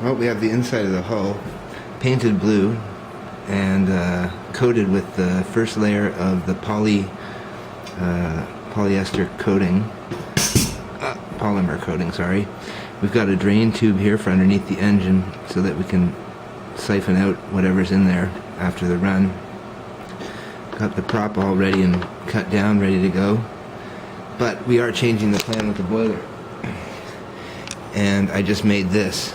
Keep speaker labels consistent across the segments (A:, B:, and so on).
A: Well, we have the inside of the hull painted blue and coated with the first layer of the polyester coating, polymer coating, sorry. We've got a drain tube here for underneath the engine so that we can siphon out whatever's in there after the run. Got the prop all ready and cut down, ready to go. But we are changing the plan with the boiler. And I just made this.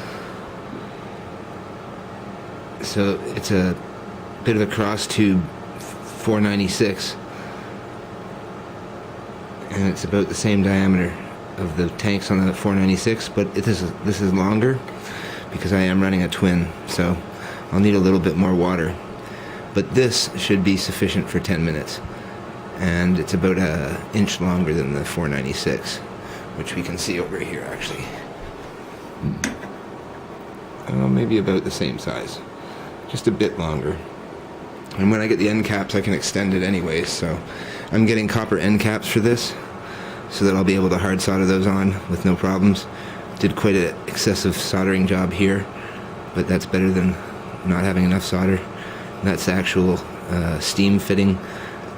A: So it's a bit of a cross tube 496. And it's about the same diameter of the tanks on the 496, but this is longer because I am running a twin, so I'll need a little bit more water. But this should be sufficient for 10 minutes. And it's about an inch longer than the 496, which we can see over here actually. Maybe about the same size, just a bit longer. And when I get the end caps I can extend it anyways, so I'm getting copper end caps for this so that I'll be able to hard solder those on with no problems. Did quite an excessive soldering job here, but that's better than not having enough solder. And that's the actual steam fitting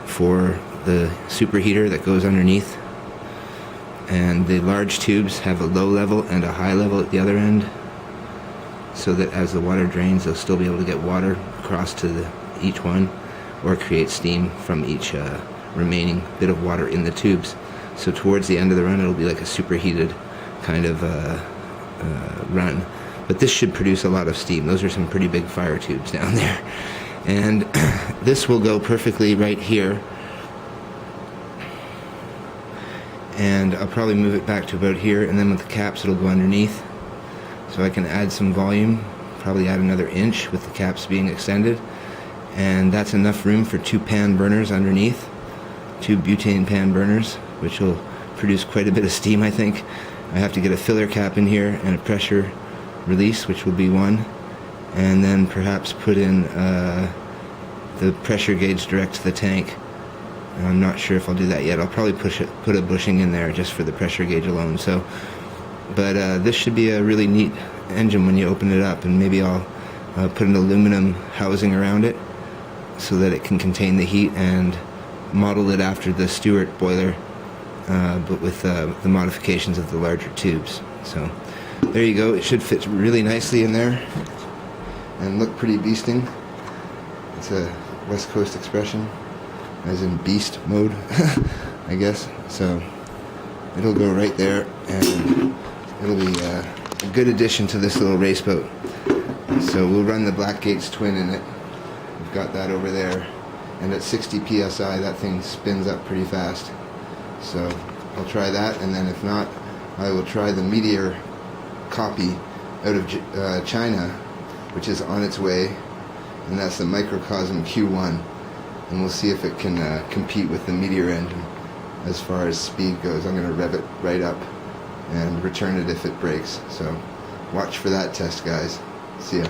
A: for the superheater that goes underneath. And the large tubes have a low level and a high level at the other end, so that as the water drains they'll still be able to get water across to each one, or create steam from each remaining bit of water in the tubes. So towards the end of the run it'll be like a superheated kind of run. But this should produce a lot of steam. Those are some pretty big fire tubes down there. And this will go perfectly right here. And I'll probably move it back to about here, and then with the caps it'll go underneath. So I can add some volume, probably add another inch with the caps being extended. And that's enough room for 2 pan burners underneath. 2 butane pan burners, which will produce quite a bit of steam, I think. I have to get a filler cap in here and a pressure release, which will be one. And then perhaps put in the pressure gauge direct to the tank. And I'm not sure if I'll do that yet. I'll probably put a bushing in there just for the pressure gauge alone. So, but this should be a really neat engine when you open it up, and maybe I'll put an aluminum housing around it so that it can contain the heat, and model it after the Stewart boiler, but with the modifications of the larger tubes. So there you go. It should fit really nicely in there and look pretty beasting. It's a West Coast expression, as in beast mode, I guess. So it'll go right there, and it'll be a good addition to this little race boat. So we'll run the Blackgates twin in it. We've got that over there, and at 60 psi that thing spins up pretty fast. So I'll try that, and then if not, I will try the Meteor copy out of China, which is on its way, and that's the Microcosm Q1. And we'll see if it can compete with the Meteor engine as far as speed goes. I'm going to rev it right up and return it if it breaks. So watch for that test, guys. See ya.